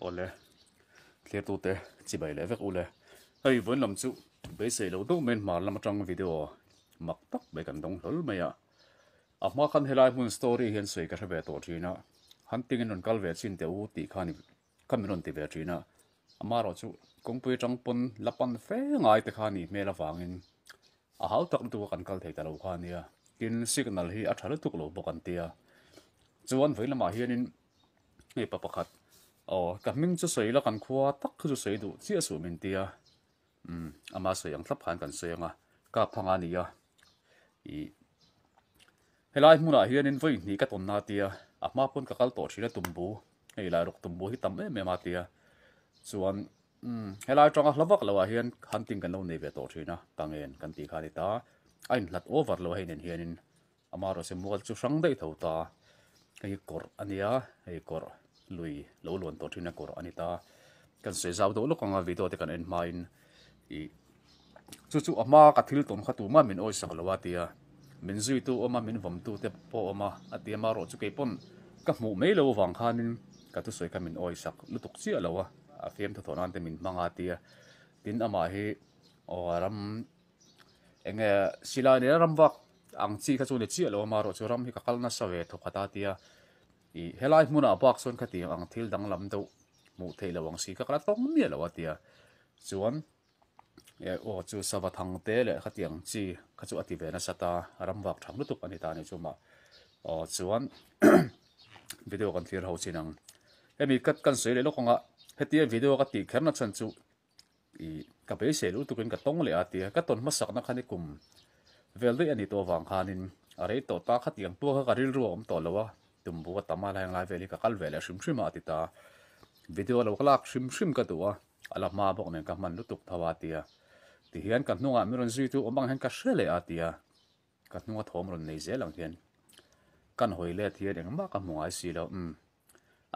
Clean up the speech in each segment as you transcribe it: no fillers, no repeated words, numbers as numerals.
ole clear tu te chi bai le vek ule hei von lam chu be sei lo do men mar lam atang video mak tak be kan dong hol maya a ma khan helai mun story hian sei ka thebe to thina hunting in on kal ve chin te u ti khani kan ron ti ve thina ama ro chu kongpui tangpon lapan fe ngai te khani me la wangin a hau tak tu kan kal thei ta lo khania kin signal hi a thal tuk lo bokan tia chuan veilama hianin nge pa pakhat ka ming chu sei la kan khua tak chu sei du chi asu min tia ama sei ang thlap han kan senga ka phanga nia I helai hmuna hianin voi ni ka ton na tia ama pon ka kal to thina tumbu ei lai rok tumbu hi tam me ma tia chuan helai tanga hlawak lawa hian hunting kan lo nei ve to thina kangen kan ti khani ta ain hlat over lo heinen hianin ama ro se mual chu sang dei tho ta ei kor ania ei kor lui lo lon to thina kor anita kan se zau do lo kanga video te kan en main I chu ama ka thil ton khatu ma min oi sak lawa tia min zui tu oma min vom tu te po oma atia ma ro chu ke pon ka mu me lo wang khanin ka tu soi ka min oi sak lutuk chi alawa a fem tho thonan te min manga tia tin ama hi ram enge sila ne ram wak ang chi kha chu ne chi alawa ma ro chu ram hi ka kalna sawe tho khata tia I helai muna bak son khati ang thil dang lam do mu thei lawang si ka kala tong mi lawa tia chuan chu sawa thang te le khatiang chi kha chu ati ve na sata ram wak thang lutuk ani ta ni chuma chuan video kan clear ho chinang emi kat kan sei le lokonga hetia video ka ti kherna chan chu I ka be se lu tukin ka tong le atia ka ton masak na khani kum vel de ani to wang khanin are to ta khatiang tu ka ril ro om to lawa tumbu ka tama la ngai veli ka kal vela shim shim ati ta video lo klak shim shim ka tuwa ala ma bok ne ka man lutuk thawatia ti hian kan hnunga miron zui tu omang hen ka hrele atia ka hnunga thom ron nei zelang hian kan hoile thian engma ka mungai si lo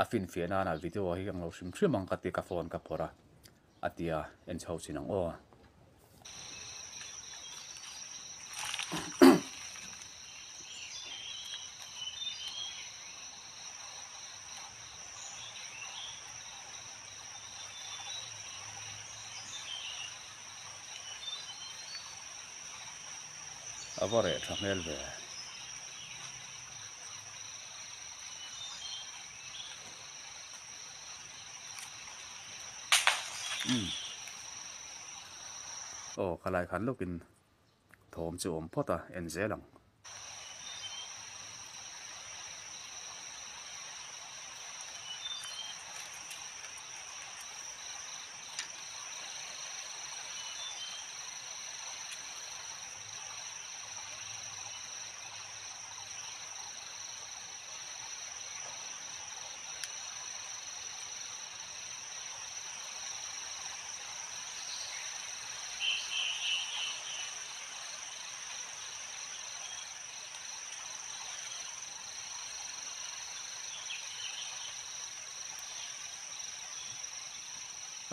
afin fiana na video hi ang lo shim shim ang ka ti ka phone ka phora atia en chau sinang o avore thamel ve kalai khan lokin thom chu om phota en zelang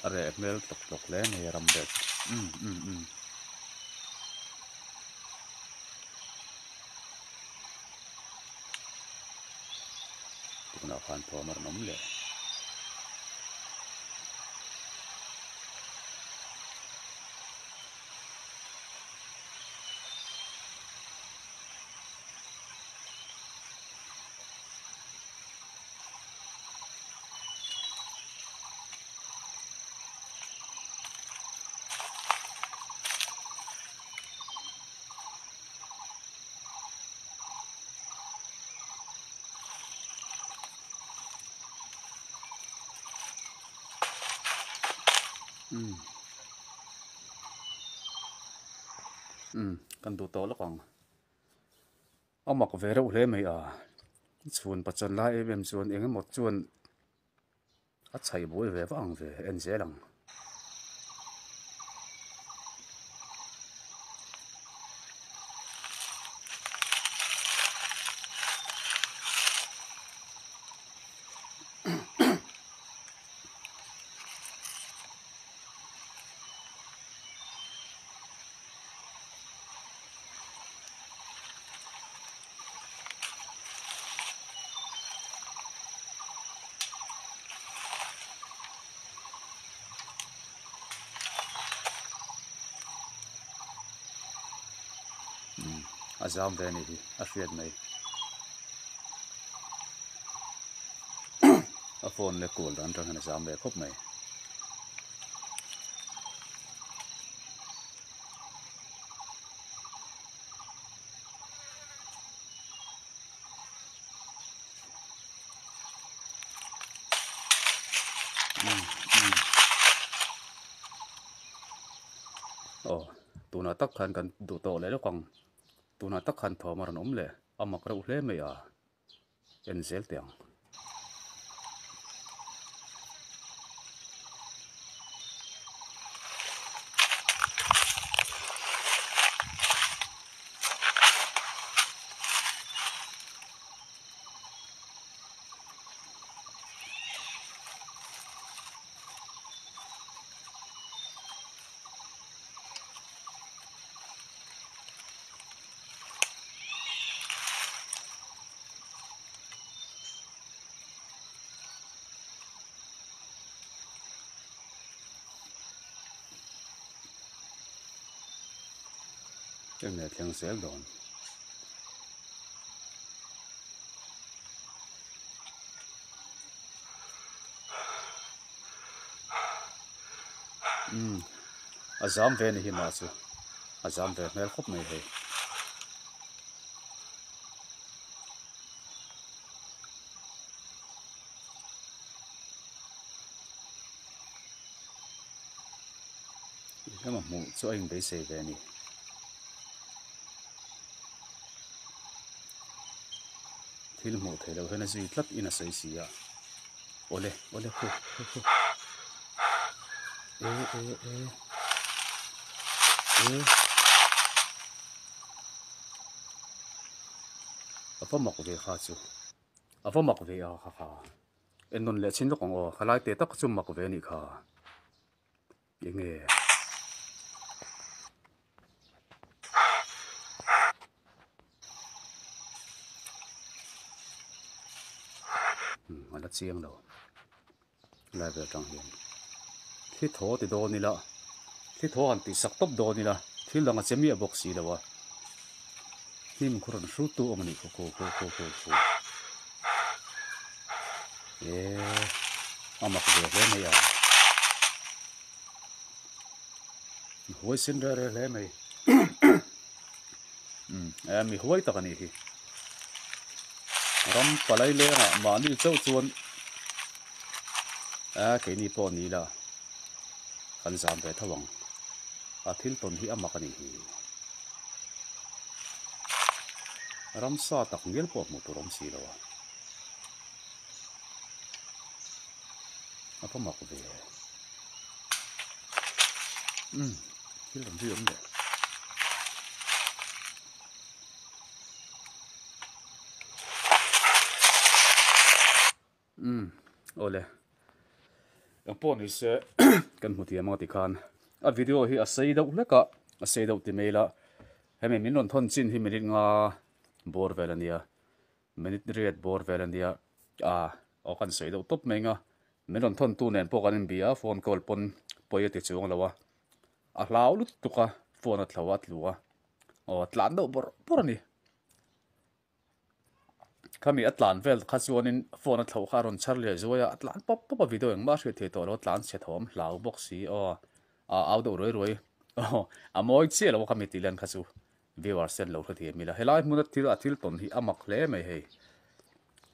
are mel tok le ne ram bet kuna khan thomar nom le kan du to lokang amak ve ro hle mai a chun pachan la em chuan engemot chuan a chhai boi ve wang ve en zelang azam ve ni hi a hriat mai a phone le kul dan tang an azam ve khop mai tuna tak khan kan du to le lokang tuna tak khan tho maran om le amak rau hle mai a en zel tiang em ne thiang sel don azam ve ni hi ma chu azam ve mel khop mai he em mu chu anh be se ve ni thil mu thei lo hena zui tlat in a sei sia ole khu apa mak ve kha chu apa mak ve a kha en non le chin lo kong o khalai te tak chu mak ve ni kha yenge ala chiang lo la ve tang hian thi tho ti do ni la thi tho an ti sak top do ni la thil langa chemi a box si lawa him khuran hru tu omani ko amak ve le mai a huai sin ra le mai mi huai ta kan hi ram palai le na mani chau chuan ke ni po ni la kan zam ve thawang a thil ton hi amakani hi ram sa tak ngel po mu turom si lawa apa mak ve thil ram riom le ole ang po ni se kan muti amang ti khan a video hi a sei do leka a sei do ti mela hemi min non thon chin hi minute nga bor velania minute riat bor velania o kan sei do top me nga min non thon tu nen po kan bia phone call pon poye ti chuang lawa a hlau lut tuka phone at lawat luwa o tlan do bor ni kami atlan vel khachuanin phone a thlo kharon charle zoya atlan pop video eng ma hre the to lo tlan che thom hlau box si out do roi amoi che lo kami tilan khachu viewer sen lo thati mila helai munat thil ton hi amak hle mai hei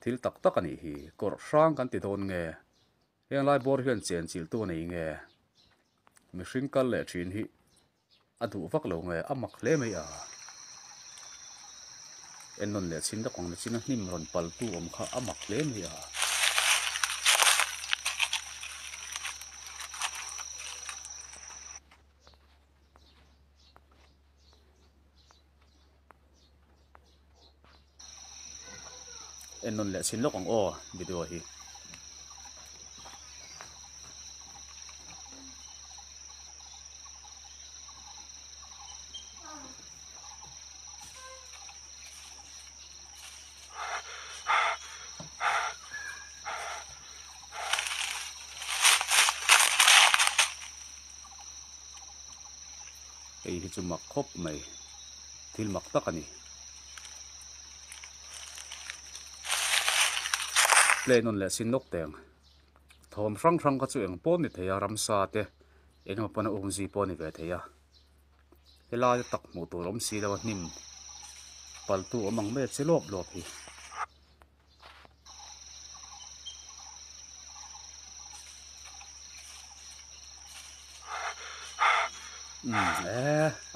thil tak tak ani hi kor sang kan ti don nge heng lai bor hian chen chil tu nei nge mi hring kal le thin hi adu vak lo nge amak hle mai en non le chin da kong le chin hnim ron pal tu om kha amak le mi en non le chin lo kong video hi ei hi chu mak khop mai thil mak tak ani play non le sin nok teng thom rang rang ka chu eng pon ni theya ram sa te eng pa na umzi pon ni ve theya hela tak mu tur om si lawa nim paltu amang me chelop lop hi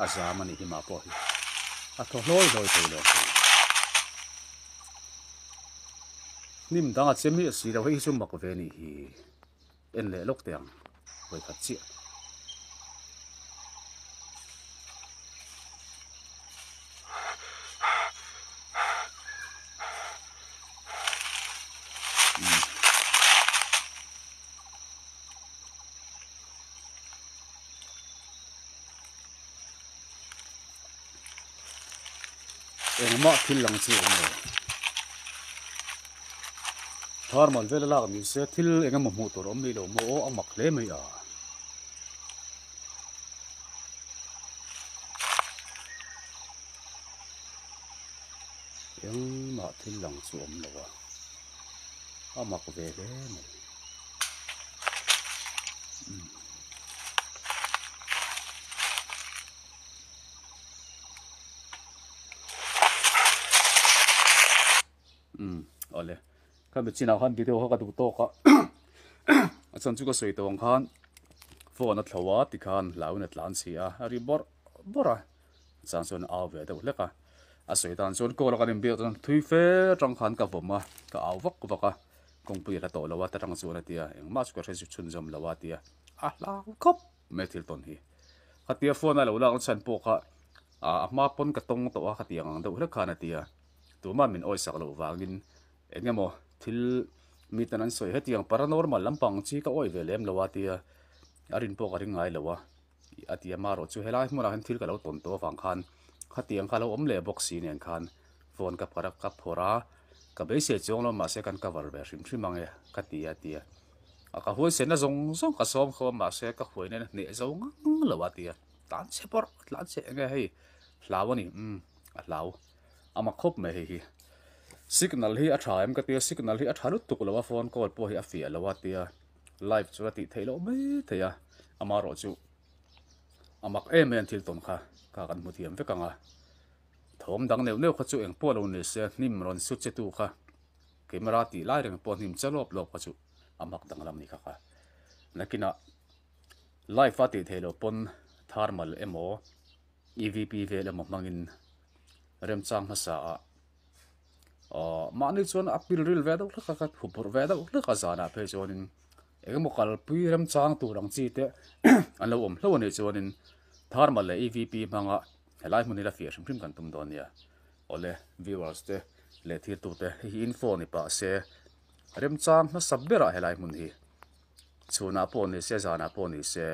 azama ni hi ma po hi a tho loi loi te lo nim danga chemi si lo hi sum mak ve ni hi en le lok tiang hoi khat chi engma thil lang chi ong lo thar mal vela la mi se thil engam mu tur om mi lo mo amak le mai a engma thil lang chu om lo wa amak ve le mai ole kan bị china khan video ka du to ka achan chu ka soi tong khan phone a thlowa ti khan laun at lan sia ari bora chan son aw ve do leka a soi tan son ko la kan bi tan thui fe tang khan ka voma ka aw vak vaka kong pui la to lawa ta tang chu na tia eng ma chu ka resu chun jam lawa tia a la khop methil ton hi khatia phone a lo la chan po ka a ma pon ka tong to a khatia ngang do la khana tia tu ma min oi sak lo wangin engemo thil mi tanan soi hetiang paranormal lampang chi ka oi velem lawatia arin po ka ring ngai lawa atia maro chu helai hmuna han thil ka lo ton to wang khan khatiang kha lo om le box si nen khan phone ka para ka phora ka be se chong lo ma se kan cover be rim thri mange khatia tia aka hoi se na zong zong ka som kho ma se ka hoi ne ne zong lawatia tan se por tlan se nge hei hlawani hlaw ama khop me hi signal hi a thaim ka tia signal hi a thalut tuk lawa phone call po hi a fia lawa tia live chu ti theilo me theya ama ro chu amak men thil ton kha ka kan muthiam ve kanga thom dang neu neu kha chu eng po lo ne se nim ron su che tu kha camera ti lai reng po nim chalop lop kha chu amak dang lam ni kha kha nakina live fa ti theilo pon thermal emo evp ve le mo mangin rem chang ma sa mani chuan apil ril ve do kha kha hupur ve do kha zana phe chuanin engmo kal pui rem chang tu rang chi te an lo om hlo ne chuanin thermal le evp manga helai munila fi rim kan tum don ya ole viewers te le thir tu te hi info ni pa se rem chang ma sabbera helai mun hi chuna po ni se zana po ni se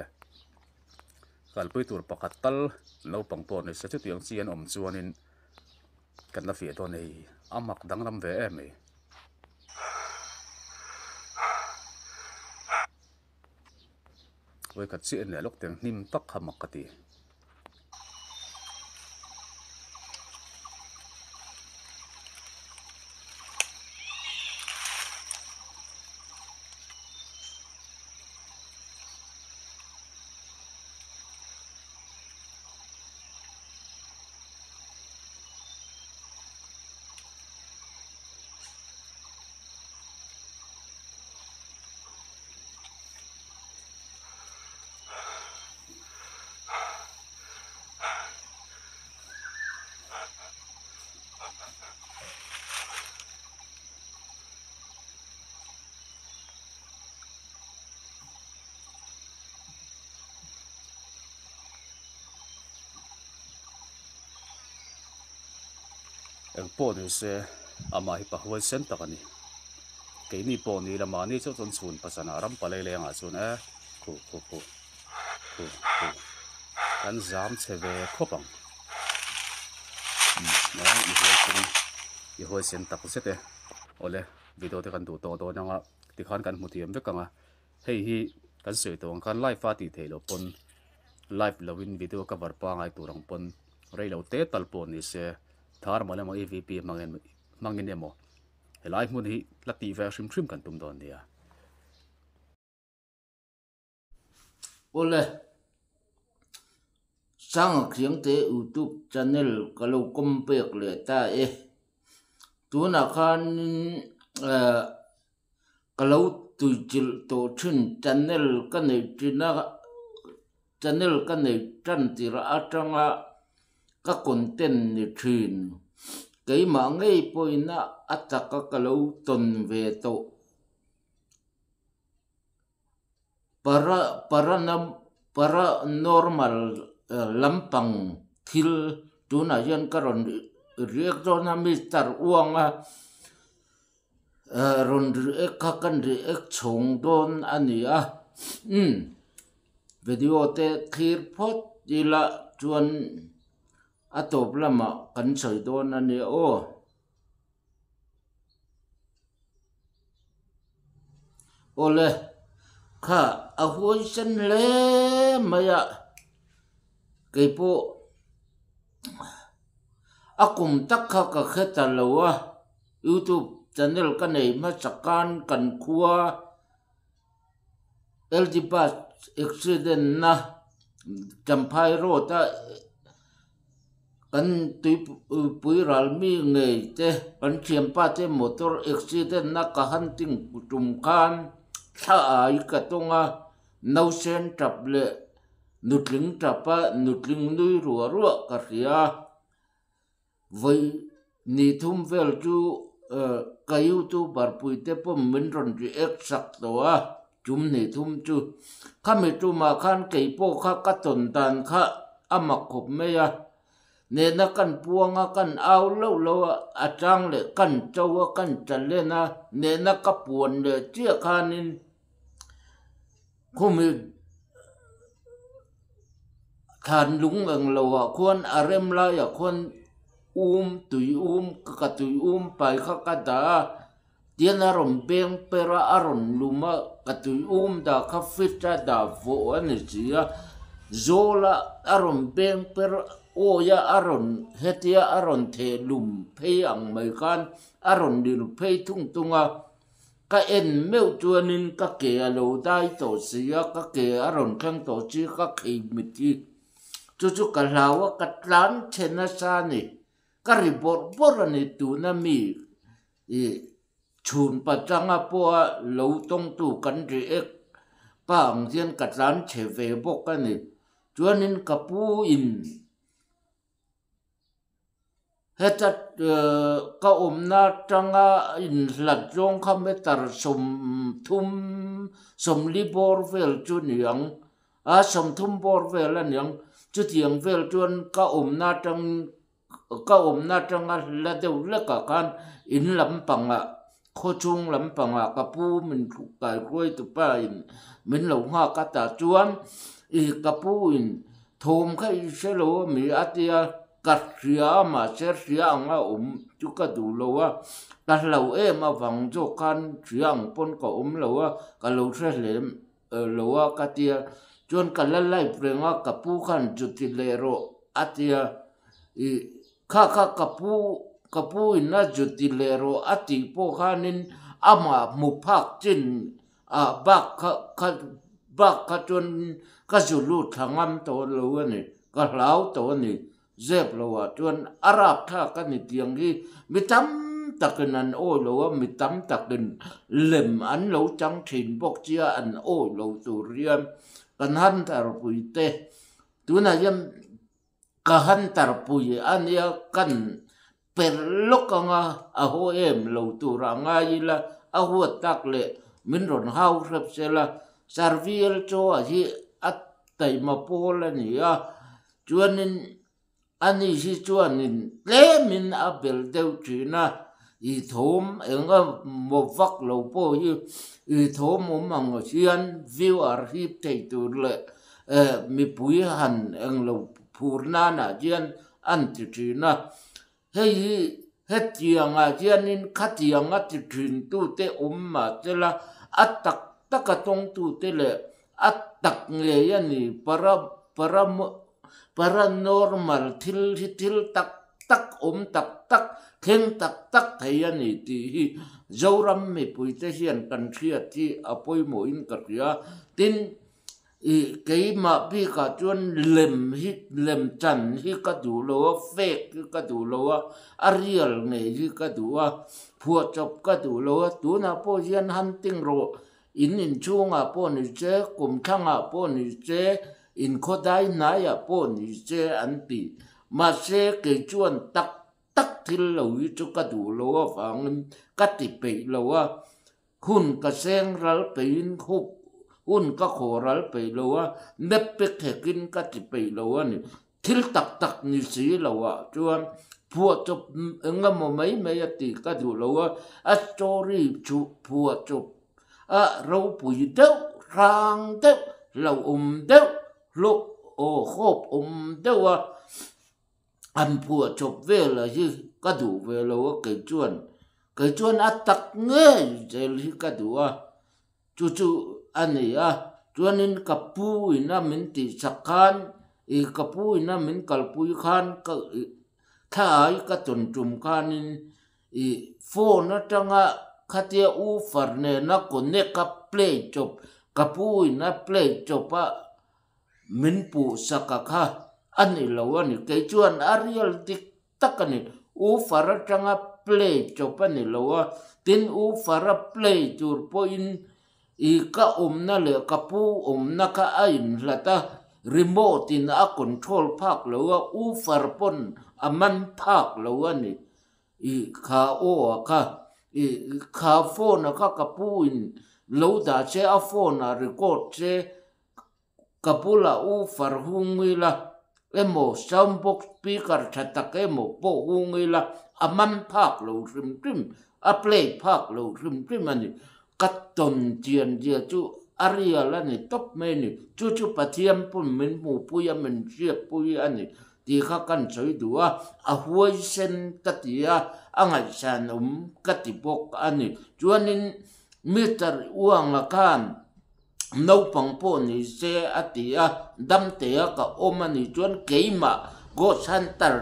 kalpui tur pakatal lo pang po ni se chu tiang chian om chuanin kan la fi to nei amak danglam ve em ei với cả chuyện này lúc tiếng nim tắc hầm mặc cái ang po ni se ama hi pa huai sen takani cái ni po ni lama ni chu chon chun pasana ram palai le nga chun khu kan zam cheve khopang na i huai sen tak se te ole video te kan du to nga ti khan kan mutiam ve kanga hei hi kan soi to kan live fa ti thelo pon live lovin video cover pa ngai turang pon reilo te tal po ni se thar mala mo evp mangin emo helai mun hi lati ve shrim shrim kan tum don nia ole sang khiang te YouTube channel kalau kompek le ta tu na khan kalau tu jil to chin channel kan nei tina channel kan nei tran tira atanga ka content ni thin cái mà ngay poina ataka kalau ton ve to para normal lampang thil tuna yan karon riek na mister uanga ron riek ka kan riek chong don ania video te khir phot ila chuan atop lama kan soi don ania ole kha a huai san le maya cái bộ akum takha ka kheta lawa YouTube channel kan nei ma chakan kan khuwa LGBAT accident na champhai ro ta kan tui pui ral mi ngei te kan chiam pa te motor accident na ka hunting tum khan tha ai ka tonga no sen table nutling tapa nutling nui ruwa ka ria với ni thum vel chu ka YouTube bar pui te pom min ron ri ek sak to chum ni thum chu khami tu ma khan kei po kha ka ton tan kha ama khop me ya ne na kan puanga kan au lo atang le kan chawa kan chale na ne na ka puan le chia khanin khumi than lung ang lo khuan arem la ya khuan tui ka tui pai kha ka da tian aron beng pera aron luma ka tui da ka fita da vo ani chia zola aron beng pera ya aron hetia aron the lum phei ang mai kan aron dil phei tunga ka en meu chuanin ka ke alo dai to sia ka ke aron khang to chi ka khei miti chu ka lawa ka tlan chena sa ni ka ribor borani tu na mi chun pa changa po lo tong tu kan ri ek pang jian ka tlan che ve bok ka ni chuanin ka pu in hetat ka omna tanga in hlat jong kha metar som libor vel chu niang som thum bor vel aniang chu tiang vel chuan ka omna tanga la deu la ka kan in lampanga kho chung lampanga ka pu min thu kai koi tu pa in min lo nga ka ta chuan ka pu in thom khai se lo mi atia kat ria ma ser ria anga chu ka du lo ka lo ma wang jo kan riang pon ko lo ka lo se lem lo ka tia chuan ka la lai prenga ka pu khan chu ti le ro atia kha ka pu na chu ti le ro ati po khanin ama mu phak chin bak ka chuan ka zulu thangam to lo ani ka hlau to ani zep lo chuan arab tha ka ni tiang hi mitam takinan oi lo mitam takin lem an lo chang thin bok chia an oi lo tu riam kan han tar pui te tuna yam ka han tar pui ania kan perlokanga a ho em lo tu ranga ila a hu tak le min ron hau rep sela sarviel cho a hi at tai ma pol ani chuanin ani si chuanin le min a bel deu china i thom enga mo vak lo po i thom mo mang hian view ar hi thei tur le mi pui han eng lo phurna na jian an ti china hei hetianga jianin khatianga ti thin tu te ma tela atak takatong tu te le atak nge yani paranormal thil tak tak khen tak thei ani ti hi zoram mi pui te hian kan thria ti apoi mo in ka ria tin cái mà bi cả chuan lem chan hi ka du lo fake hi ka du lo arial nge hi ka du phua chop ka du lo tu na po hian hunting ro in chunga po ni che kum thanga po ni che in khodai na ya po ni che an ti ma se ke chuan tak thil lo hi chu ka du lo wang ka ti pe lo hun ka seng ral pe in khup un ka khoral pe lo nep pe thekin ka ti pe lo ni thil tak ni si lo chuan phua chop engam mo mai mai ti ka du lo a story chu phua chop a ro pui deu rang deu lo deu lo o khop deu an phua chop ve la hi ka du ve lo ke chuan a tak nge jel hi ka du chu ani chuanin kapu ina min ti sakhan kapu ina min kalpui khan ka thai ka chun chum khanin phone atanga khatia u farne na connect ka play chop kapu ina play chopa min pu sakakha ani lo ani ke chuan arial tik takani u faratanga play chopa ni lo tin u fara play tur point ka na le kapu na ka ain lata remote in a control park lo u farpon aman park lo ani kha o kha phone ka kapu in lo da che a phone a record che kapula u far hungila emo soundbox speaker thatak emo po hungila aman park lo rim a play park lo rim ani katon tian dia chu aria la ni top me ni chu pathiam pun min mu puya min ria puya ani ti kha kan choi duwa a huai sen tatia angai san katipok ani chuanin meter uang la kan no pang po ni se atia dam te ka omani chuan keima go santar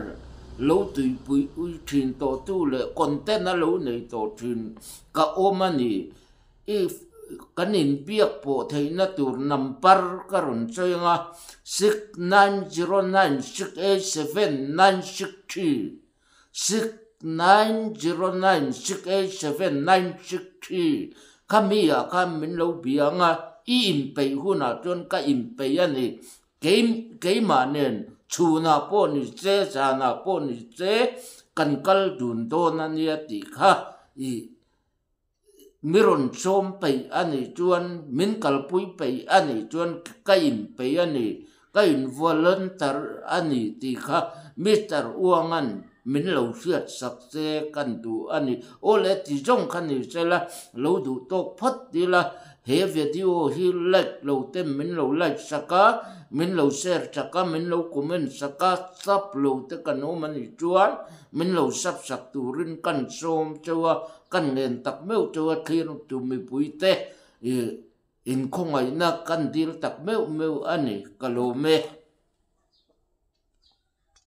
lo tui pui ui thin to tu le container lo nei to thin ka omani if kanin biak po theina tur number karon choinga 6909687963 6909687963 kamia kam min lo bianga in pe huna chon ka in pe ani game manen chuna po ni che sana po ni che kankal dun do na ni ati kha miron chom pe ani chuan min kalpui pe ani chuan kain pe ani kain volunteer ani ti kha Mr. Uangan min lo fiat sak se kan du ani ole ti jong khan ni sela lo du tok phat dila he video hi like lo tem min lo like saka min lo share saka min lo comment saka sub lo te kanu mani chuan min lo sub sak turin kan som chawa kan nen tak meu chawa thir tu mi puite in khongai na kan dil tak meu ani kalome